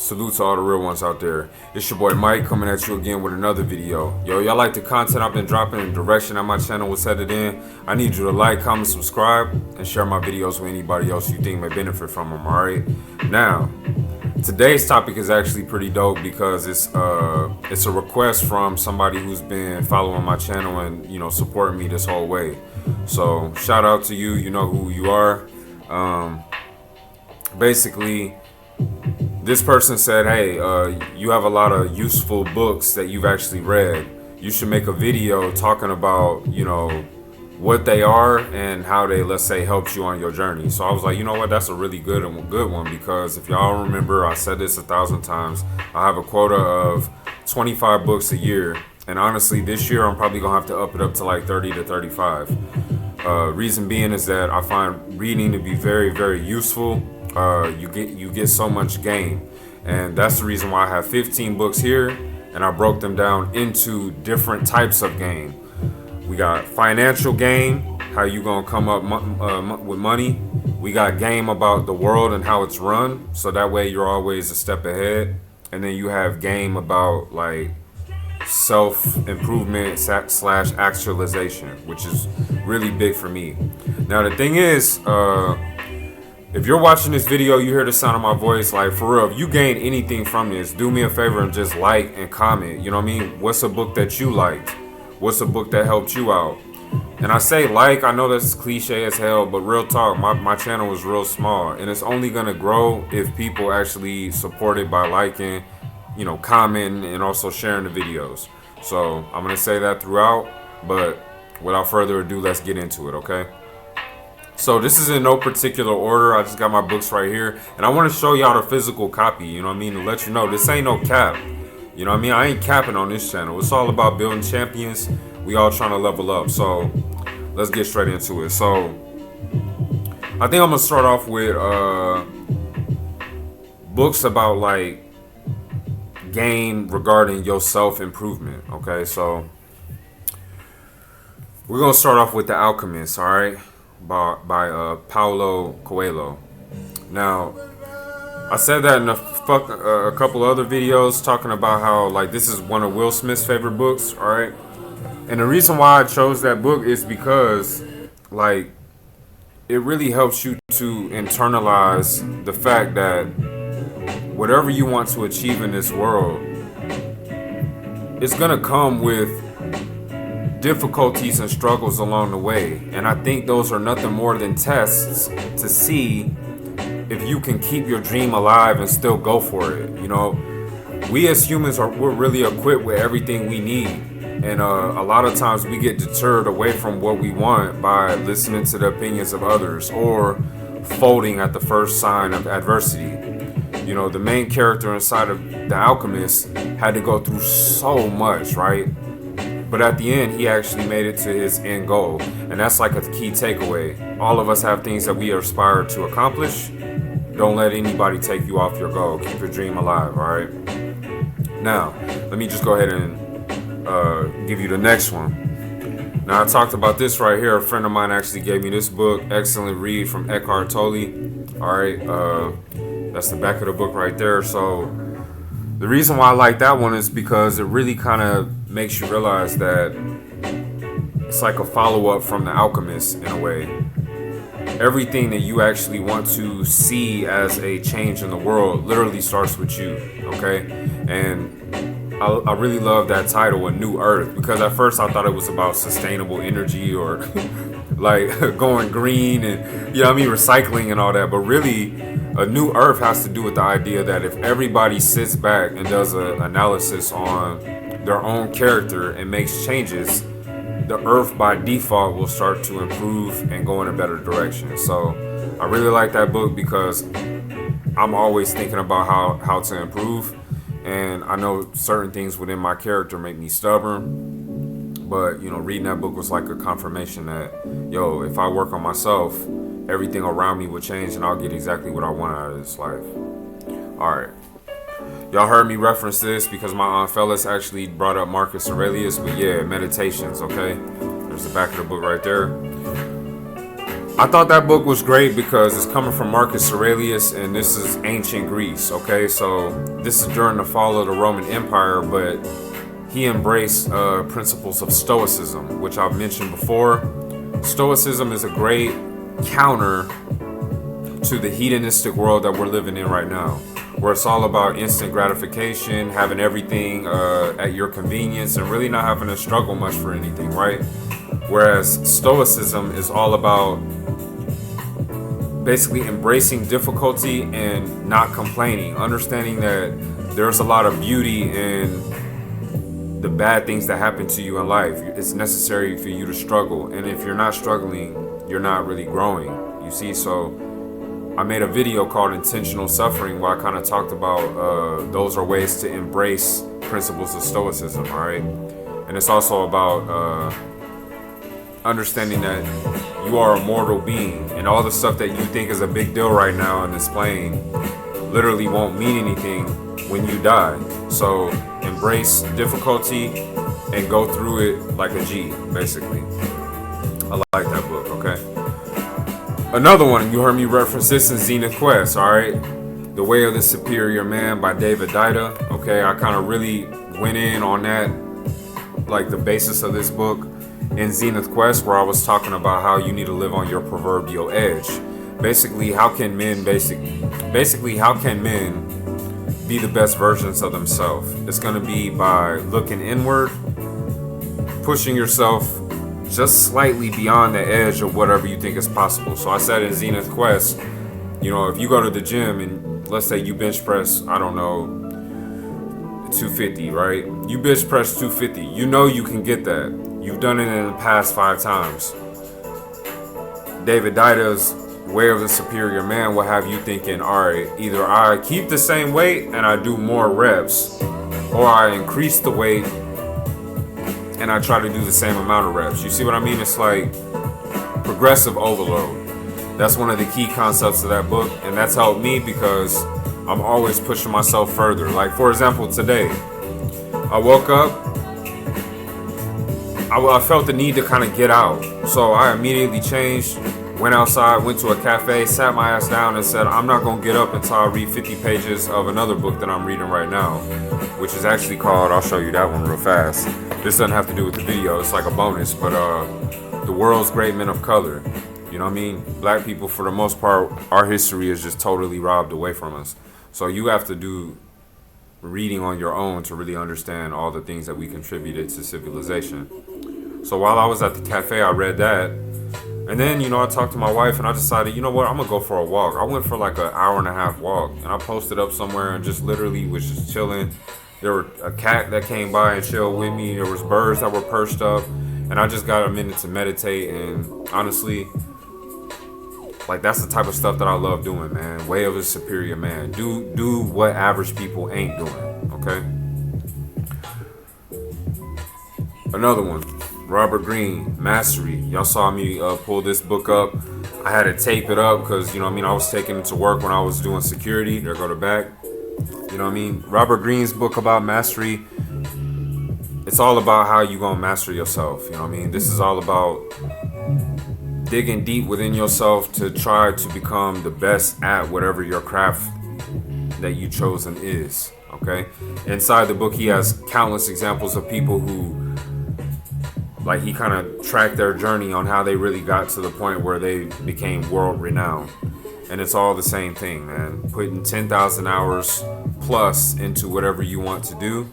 Salute to all the real ones out there. It's your boy Mike coming at you again with another video. Yo, y'all like the content I've been dropping and the direction that my channel was headed in? I need you to like, comment, subscribe, and share my videos with anybody else you think may benefit from them, alright? Now, today's topic is actually pretty dope because it's a request from somebody who's been following my channel and, you know, supporting me this whole way. So, shout out to you, you know who you are. Basically, this person said, hey, you have a lot of useful books that you've actually read. You should make a video talking about, you know, what they are and how they, let's say, helped you on your journey. So I was like, you know what, that's a really good one, because if y'all remember, I said this 1,000 times, I have a quota of 25 books a year. And honestly, this year I'm probably gonna have to up it up to like 30 to 35. Reason being is that I find reading to be very, very useful. You get so much game, and that's the reason why I have 15 books here, and I broke them down into different types of game. We got financial game, how you gonna come up with money. We got game about the world and how it's run, so that way you're always a step ahead. And then you have game about like self-improvement / actualization, which is really big for me. Now the thing is, if you're watching this video, you hear the sound of my voice, like for real, if you gain anything from this, do me a favor and just like and comment. You know what I mean? What's a book that you liked? What's a book that helped you out? And I say like, I know that's cliche as hell, but real talk, my channel is real small, and it's only gonna grow if people actually support it by liking, you know, commenting, and also sharing the videos. So I'm gonna say that throughout, but without further ado, let's get into it, okay? So this is in no particular order. I just got my books right here, and I want to show y'all the physical copy, you know what I mean, to let you know this ain't no cap. You know what I mean? I ain't capping on this channel. It's all about building champions. We all trying to level up. So let's get straight into it. So I think I'm gonna start off with books about like game regarding your self-improvement. Okay, so we're gonna start off with The Alchemist, all right, by Paulo Coelho. Now, I said that in a couple other videos talking about how like this is one of Will Smith's favorite books, all right? And the reason why I chose that book is because like it really helps you to internalize the fact that whatever you want to achieve in this world, it's gonna come with difficulties and struggles along the way. And I think those are nothing more than tests to see if you can keep your dream alive and still go for it. You know, we as humans we're really equipped with everything we need, and a lot of times we get deterred away from what we want by listening to the opinions of others or folding at the first sign of adversity. You know, the main character inside of The Alchemist had to go through so much, right? But at the end, he actually made it to his end goal. And that's like a key takeaway. All of us have things that we aspire to accomplish. Don't let anybody take you off your goal. Keep your dream alive, all right? Now, let me just go ahead and give you the next one. Now, I talked about this right here. A friend of mine actually gave me this book. Excellent read from Eckhart Tolle. All right, that's the back of the book right there. So the reason why I like that one is because it really kind of makes you realize that it's like a follow-up from The Alchemist in a way. Everything that you actually want to see as a change in the world literally starts with you, okay? And I really love that title, A New Earth, because at first I thought it was about sustainable energy or like going green and, you know what I mean, recycling and all that. But really, A New Earth has to do with the idea that if everybody sits back and does an analysis on their own character and makes changes, the earth by default will start to improve and go in a better direction. So I really like that book because I'm always thinking about how to improve, and I know certain things within my character make me stubborn, but you know, reading that book was like a confirmation that, yo, if I work on myself, everything around me will change and I'll get exactly what I want out of this life. All right. Y'all heard me reference this because my Aunt Fellas actually brought up Marcus Aurelius, but yeah, Meditations, okay? There's the back of the book right there. I thought that book was great because it's coming from Marcus Aurelius, and this is ancient Greece. Okay, so this is during the fall of the Roman Empire, but he embraced principles of Stoicism, which I've mentioned before. Stoicism is a great counter to the hedonistic world that we're living in right now, where it's all about instant gratification, having everything at your convenience, and really not having to struggle much for anything, right? Whereas Stoicism is all about basically embracing difficulty and not complaining, understanding that there's a lot of beauty in the bad things that happen to you in life. It's necessary for you to struggle, and if you're not struggling, you're not really growing, you see. So I made a video called Intentional Suffering where I kind of talked about those are ways to embrace principles of Stoicism, all right? And it's also about understanding that you are a mortal being, and all the stuff that you think is a big deal right now in this plane literally won't mean anything when you die. So embrace difficulty and go through it like a G, basically. I like that book, okay? Another one, you heard me reference this in Zenith Quest, alright? The Way of the Superior Man by Deida, okay? I kind of really went in on that, like the basis of this book in Zenith Quest, where I was talking about how you need to live on your proverbial edge. Basically, how can men be the best versions of themselves? It's going to be by looking inward, pushing yourself just slightly beyond the edge of whatever you think is possible. So I said in Zenith Quest, you know, if you go to the gym and let's say you bench press, I don't know, 250, right? You bench press 250. You know you can get that. You've done it in the past 5 times. Deida's Way of the Superior Man will have you thinking, all right, either I keep the same weight and I do more reps, or I increase the weight and I try to do the same amount of reps. You see what I mean? It's like progressive overload. That's one of the key concepts of that book, and that's helped me because I'm always pushing myself further. Like, for example, today, I woke up, I felt the need to kind of get out. So I immediately changed, went outside, went to a cafe, sat my ass down and said, I'm not going to get up until I read 50 pages of another book that I'm reading right now, which is actually called, I'll show you that one real fast. This doesn't have to do with the video, it's like a bonus, but The World's Great Men of Color. You know what I mean? Black people, for the most part, our history is just totally robbed away from us. So you have to do reading on your own to really understand all the things that we contributed to civilization. So while I was at the cafe, I read that. And then, you know, I talked to my wife and I decided, you know what, I'm going to go for a walk. I went for like an hour-and-a-half walk, and I posted up somewhere and just literally was just chilling. There were a cat that came by and chilled with me. There was birds that were perched up, and I just got a minute to meditate. And honestly, like, that's the type of stuff that I love doing, man. Way of a Superior Man. Do what average people ain't doing, okay? Another one, Robert Greene, Mastery. Y'all saw me pull this book up. I had to tape it up because, you know what I mean, I was taking it to work when I was doing security. There go the back. You know what I mean? Robert Greene's book about mastery, it's all about how you gonna master yourself. You know what I mean? This is all about digging deep within yourself to try to become the best at whatever your craft that you chosen is, okay? Inside the book, he has countless examples of people who, like, he kind of tracked their journey on how they really got to the point where they became world renowned. And it's all the same thing, man. Putting 10,000 hours plus into whatever you want to do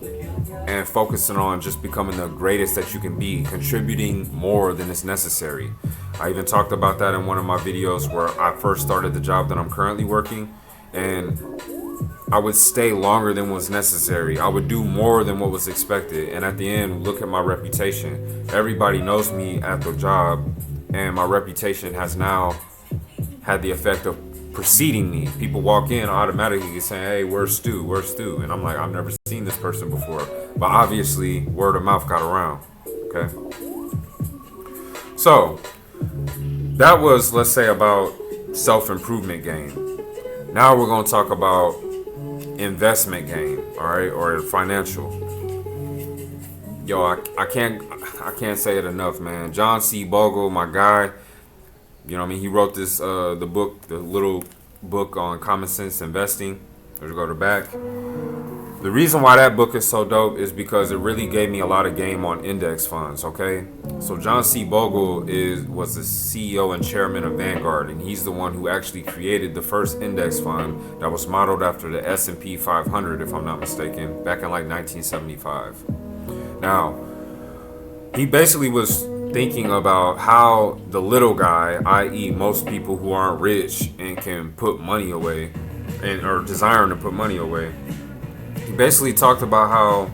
and focusing on just becoming the greatest that you can be, contributing more than is necessary. I even talked about that in one of my videos where I first started the job that I'm currently working, and I would stay longer than was necessary. I would do more than what was expected. And at the end, look at my reputation. Everybody knows me at the job, and my reputation has now had the effect of preceding me. People walk in automatically saying, hey, where's Stu? Where's Stu? And I'm like, I've never seen this person before. But obviously, word of mouth got around. Okay? So, that was, let's say, about self-improvement game. Now we're going to talk about investment game, all right, or financial. Yo, I can't say it enough, man. John C. Bogle, my guy, You know what I mean? He wrote this, the little book on common sense investing. Let's go to back. The reason why that book is so dope is because it really gave me a lot of game on index funds, okay? So John C. Bogle was the CEO and chairman of Vanguard, and he's the one who actually created the first index fund that was modeled after the S&P 500, if I'm not mistaken, back in like 1975. Now, he basically was thinking about how the little guy, i.e. most people who aren't rich and can put money away, or desiring to put money away, he basically talked about how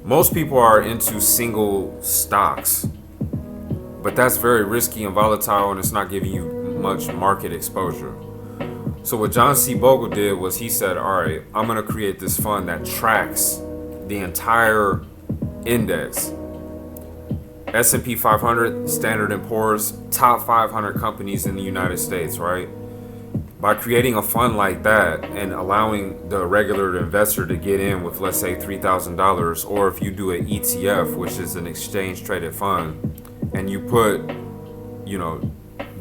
most people are into single stocks, but that's very risky and volatile, and it's not giving you much market exposure. So what John C. Bogle did was he said, all right, I'm going to create this fund that tracks the entire index. S&P 500, Standard & Poor's, top 500 companies in the United States, right? By creating a fund like that and allowing the regular investor to get in with, let's say, $3,000, or if you do an ETF, which is an exchange traded fund, and you put,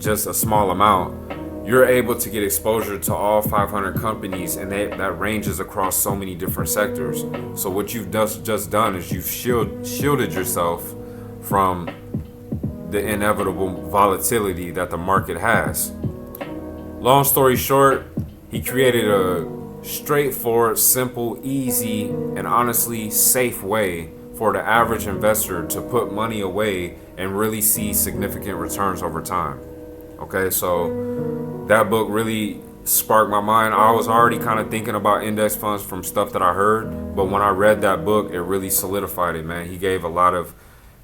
just a small amount, you're able to get exposure to all 500 companies, and that ranges across so many different sectors. So what you've just done is you've shielded yourself from the inevitable volatility that the market has. Long story short, he created a straightforward, simple, easy, and honestly safe way for the average investor to put money away and really see significant returns over time. Okay, so that book really sparked my mind. I was already kind of thinking about index funds from stuff that I heard, but when I read that book, it really solidified it, man. He gave a lot of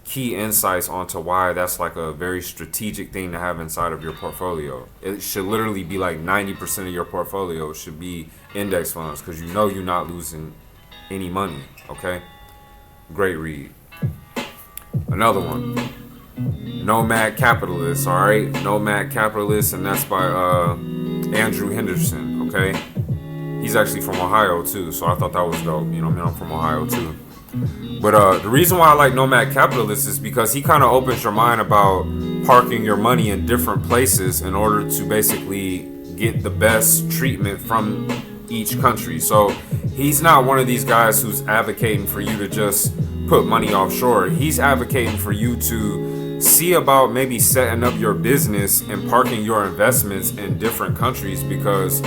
key insights onto why that's like a very strategic thing to have inside of your portfolio. It should literally be like 90% of your portfolio should be index funds, because you're not losing any money. Okay, great read. Another one, Nomad Capitalist. All right, Nomad Capitalist, and that's by Andrew Henderson. Okay, he's actually from Ohio too, so I thought that was dope. I'm from Ohio too. But the reason why I like Nomad Capitalist is because he kind of opens your mind about parking your money in different places in order to basically get the best treatment from each country. So he's not one of these guys who's advocating for you to just put money offshore. He's advocating for you to see about maybe setting up your business and parking your investments in different countries, because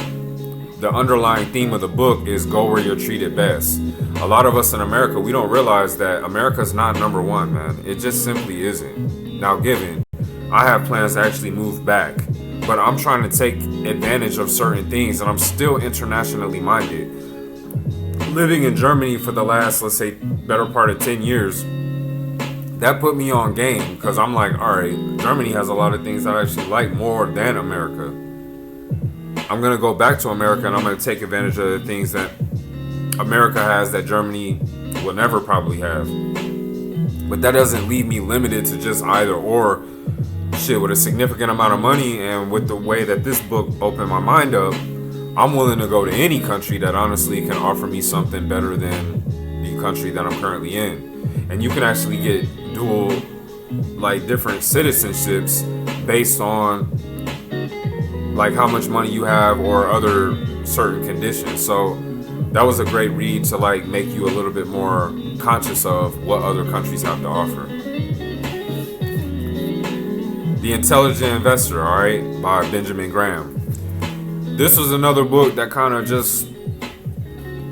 the underlying theme of the book is go where you're treated best. A lot of us in America, we don't realize that America's not number one, man. It just simply isn't. Now, given, I have plans to actually move back, but I'm trying to take advantage of certain things, and I'm still internationally minded. Living in Germany for the last, let's say, better part of 10 years, that put me on game, because I'm like, all right, Germany has a lot of things that I actually like more than America. I'm going to go back to America, and I'm going to take advantage of the things that America has that Germany will never probably have. But that doesn't leave me limited to just either or. Shit, with a significant amount of money and with the way that this book opened my mind up, I'm willing to go to any country that honestly can offer me something better than the country that I'm currently in. And you can actually get dual, like, different citizenships based on like how much money you have or other certain conditions. So that was a great read to like make you a little bit more conscious of what other countries have to offer. The Intelligent Investor, all right, by Benjamin Graham. This was another book that kind of just,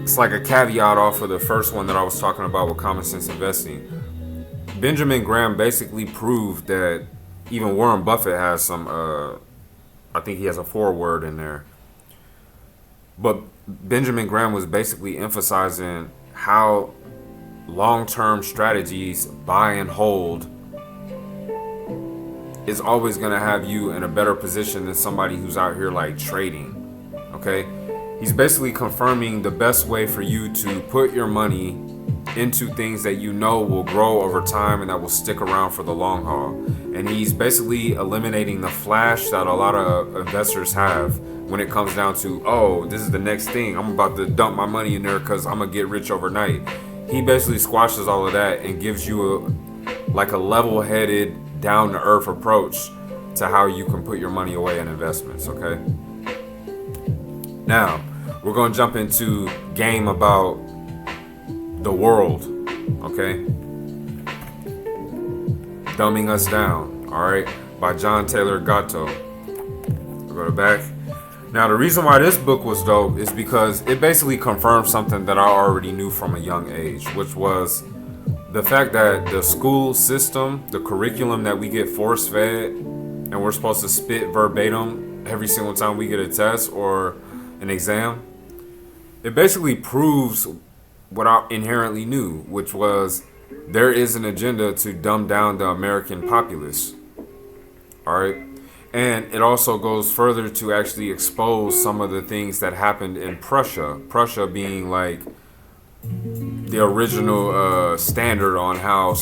it's like a caveat off of the first one that I was talking about with common sense investing. Benjamin Graham basically proved that even Warren Buffett has some, I think he has a foreword in there. But Benjamin Graham was basically emphasizing how long-term strategies, buy and hold, is always going to have you in a better position than somebody who's out here like trading. Okay? He's basically confirming the best way for you to put your money into things that you know will grow over time and that will stick around for the long haul. And he's basically eliminating the flash that a lot of investors have when it comes down to, oh, this is the next thing, I'm about to dump my money in there because I'm gonna get rich overnight. He basically squashes all of that and gives you a level-headed, down-to-earth approach to how you can put your money away in investments, okay? Now, we're going to jump into Game About the World, okay? Dumbing Us Down, all right, by John Taylor Gatto. I'll go to back. Now, the reason why this book was dope is because it basically confirmed something that I already knew from a young age, which was the fact that the school system, the curriculum that we get force fed, and we're supposed to spit verbatim every single time we get a test or an exam, it basically proves what I inherently knew, which was there is an agenda to dumb down the American populace. All right. And it also goes further to actually expose some of the things that happened in Prussia. Prussia being like the original standard on how,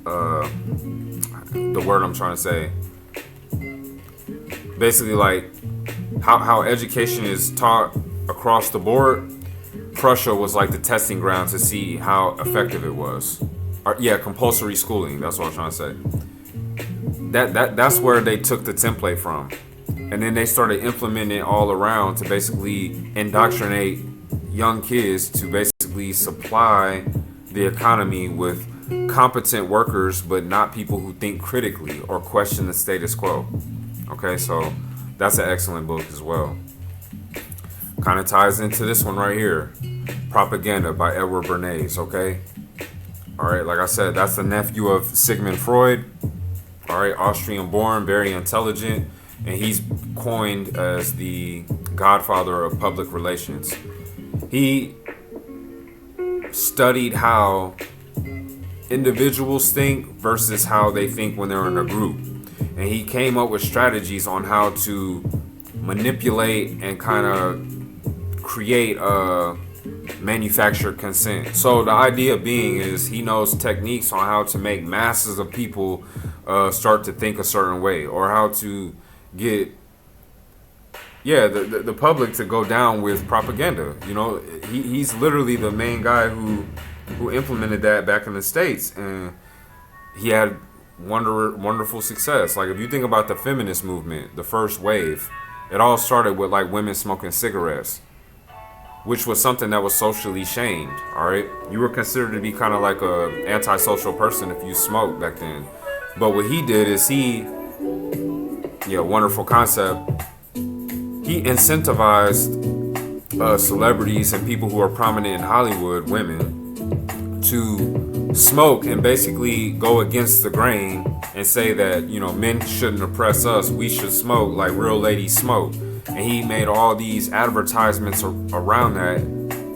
the word I'm trying to say, basically like how education is taught across the board. Prussia was like the testing ground to see how effective it was. Compulsory schooling. That's what I'm trying to say. That's where they took the template from, and then they started implementing it all around to basically indoctrinate young kids to basically supply the economy with competent workers, but not people who think critically or question the status quo. Okay, so that's an excellent book as well. Kind of ties into this one right here, Propaganda by Edward Bernays. Okay, all right, like I said, that's the nephew of Sigmund Freud. All right, Austrian born, very intelligent, and he's coined as the godfather of public relations. He studied how individuals think versus how they think when they're in a group. And he came up with strategies on how to manipulate and kind of create a manufactured consent. So the idea being is he knows techniques on how to make masses of people start to think a certain way, or how to get the public to go down with propaganda. You know, he's literally the main guy who implemented that back in the States, and he had wonderful success. Like if you think about the feminist movement, the first wave, it all started with like women smoking cigarettes, which was something that was socially shamed. All right, you were considered to be kind of like a antisocial person if you smoked back then. But what he did is wonderful concept. He incentivized celebrities and people who are prominent in Hollywood, women, to smoke and basically go against the grain and say that, you know, men shouldn't oppress us. We should smoke like real ladies smoke. And he made all these advertisements around that.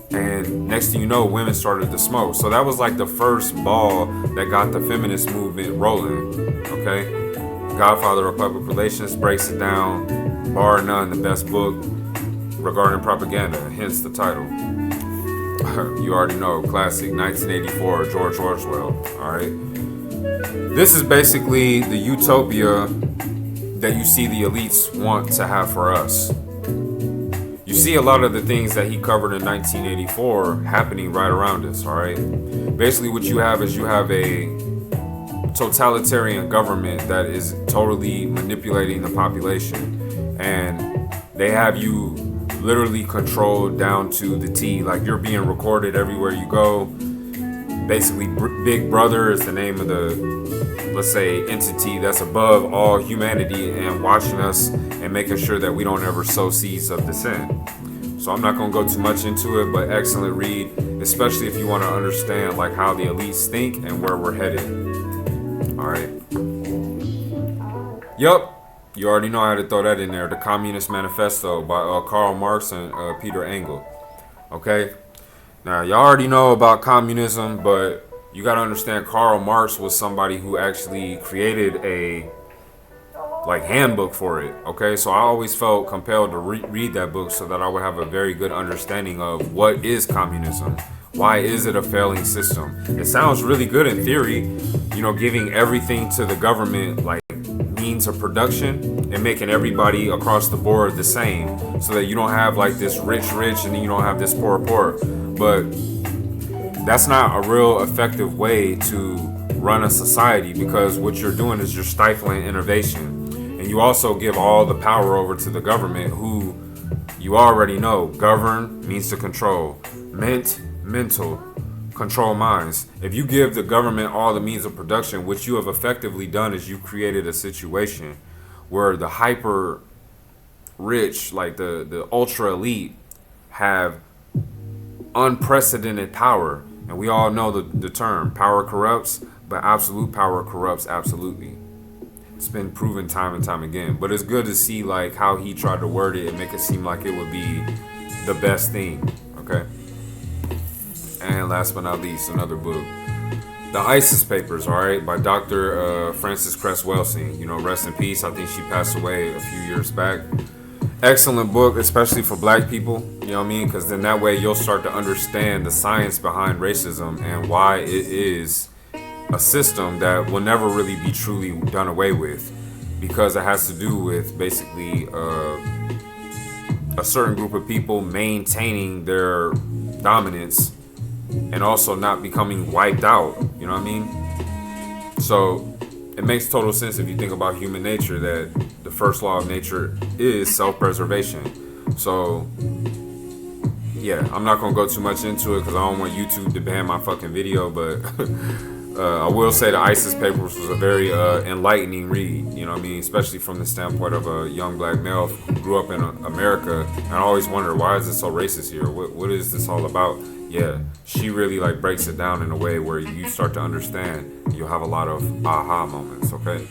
And next thing you know, women started to smoke. So that was like the first ball that got the feminist movement rolling. Okay, Godfather of Public Relations breaks it down, bar none, the best book regarding propaganda, hence the title. You already know, classic 1984, George Orwell. All right, this is basically the utopia that you see the elites want to have for us. You see a lot of the things that he covered in 1984 happening right around us, all right? Basically what you have is you have a totalitarian government that is totally manipulating the population, and they have you literally controlled down to the T. Like you're being recorded everywhere you go. Basically, Big Brother is the name of the, let's say, entity that's above all humanity and watching us and making sure that we don't ever sow seeds of dissent. So I'm not going to go too much into it, but excellent read, especially if you want to understand like how the elites think and where we're headed. All right. Yup. You already know I had to throw that in there. The Communist Manifesto by Karl Marx and Peter Engels. Okay. Now, y'all already know about communism, but you got to understand Karl Marx was somebody who actually created a handbook for it. Okay, so I always felt compelled to read that book so that I would have a very good understanding of what is communism. Why is it a failing system? It sounds really good in theory, you know, giving everything to the government like means of production and making everybody across the board the same, so that you don't have like this rich and then you don't have this poor. But that's not a real effective way to run a society, because what you're doing is you're stifling innovation. And you also give all the power over to the government, who you already know, govern means to control. Mental, control minds. If you give the government all the means of production, what you have effectively done is you created a situation where the hyper rich, like the ultra elite, have unprecedented power. And we all know the term, power corrupts, but absolute power corrupts absolutely. It's been proven time and time again. But it's good to see like how he tried to word it and make it seem like it would be the best thing. Okay. And last but not least, another book, The ISIS Papers, all right, by Dr. Frances Cress Welsing. You know, rest in peace. I think she passed away a few years back. Excellent book, especially for black people, you know what I mean? Because then that way you'll start to understand the science behind racism and why it is a system that will never really be truly done away with, because it has to do with basically a certain group of people maintaining their dominance and also not becoming wiped out, you know what I mean? So it makes total sense if you think about human nature, that the first law of nature is self-preservation. So yeah, I'm not gonna go too much into it because I don't want YouTube to ban my fucking video, but I will say the ISIS Papers was a very enlightening read, you know what I mean? Especially from the standpoint of a young black male who grew up in America, and I always wondered, why is it so racist here? What is this all about? Yeah, she really like breaks it down in a way where you start to understand. You'll have a lot of aha moments, okay?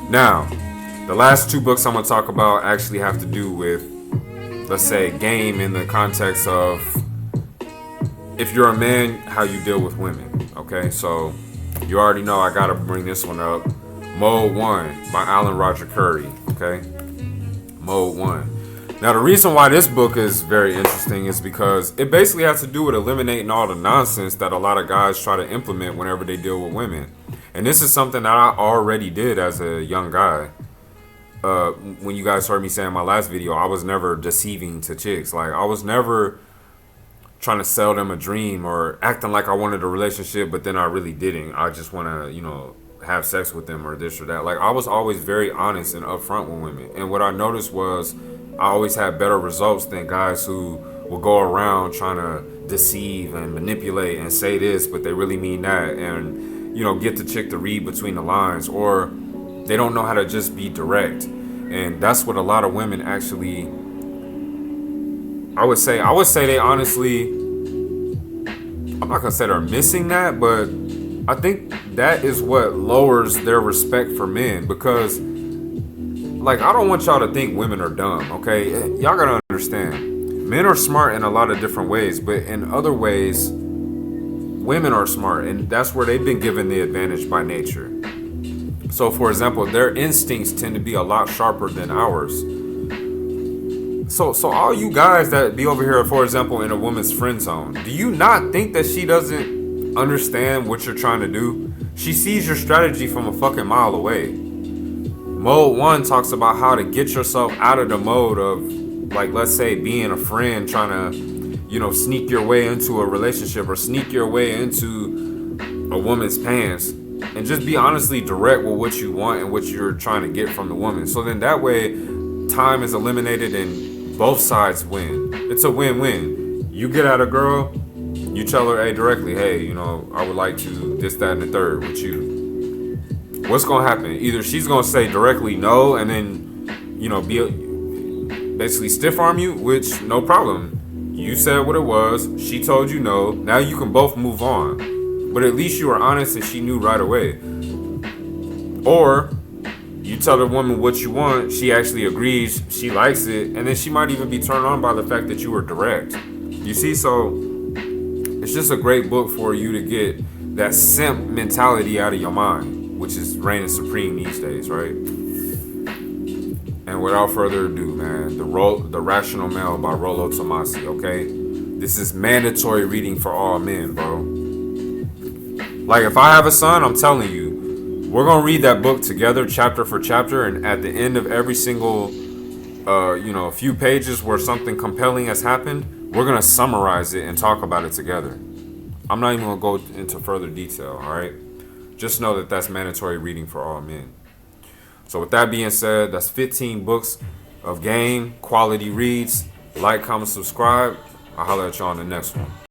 Now, the last two books I'm gonna talk about actually have to do with, let's say, game in the context of, if you're a man, how you deal with women. Okay, so you already know I gotta bring this one up. Mode 1 by Alan Roger Curry. Okay, Mode 1. Now the reason why this book is very interesting is because it basically has to do with eliminating all the nonsense that a lot of guys try to implement whenever they deal with women. And this is something that I already did as a young guy. When you guys heard me say in my last video, I was never deceiving to chicks. Like, I was never trying to sell them a dream or acting like I wanted a relationship, but then I really didn't. I just want to, you know, have sex with them or this or that. Like, I was always very honest and upfront with women. And what I noticed was I always had better results than guys who will go around trying to deceive and manipulate and say this, but they really mean that. And, you know, get the chick to read between the lines, or they don't know how to just be direct. And that's what a lot of women actually, I would say they honestly, I'm not gonna say they're missing that, but I think that is what lowers their respect for men. Because, like, I don't want y'all to think women are dumb, okay? Y'all gotta understand, men are smart in a lot of different ways, but in other ways, women are smart, and that's where they've been given the advantage by nature. So, for example, their instincts tend to be a lot sharper than ours. So all you guys that be over here, for example, in a woman's friend zone, do you not think that she doesn't understand what you're trying to do? She sees your strategy from a fucking mile away. Mode 1 talks about how to get yourself out of the mode of, like, let's say, being a friend, trying to, you know, sneak your way into a relationship or sneak your way into a woman's pants, and just be honestly direct with what you want and what you're trying to get from the woman. So then that way, time is eliminated and both sides win. It's a win-win. You get at a girl, you tell her, hey, directly, hey, you know, I would like to this, that, and the third with you. What's gonna happen? Either she's gonna say directly no, and then, you know, basically stiff arm you, which no problem. You said what it was. She told you no. Now you can both move on. But at least you were honest and she knew right away. Or you tell the woman what you want, she actually agrees, she likes it, and then she might even be turned on by the fact that you were direct. You see, so it's just a great book for you to get that simp mentality out of your mind, which is reigning supreme these days, right? And without further ado, man, The Rational Male by Rollo Tomasi, okay? This is mandatory reading for all men, bro. Like, if I have a son, I'm telling you, we're going to read that book together, chapter for chapter, and at the end of every single, few pages where something compelling has happened, we're going to summarize it and talk about it together. I'm not even going to go into further detail, all right? just know that that's mandatory reading for all men. So with that being said, that's 15 books of game, quality reads. Like, comment, subscribe. I'll holler at y'all on the next one.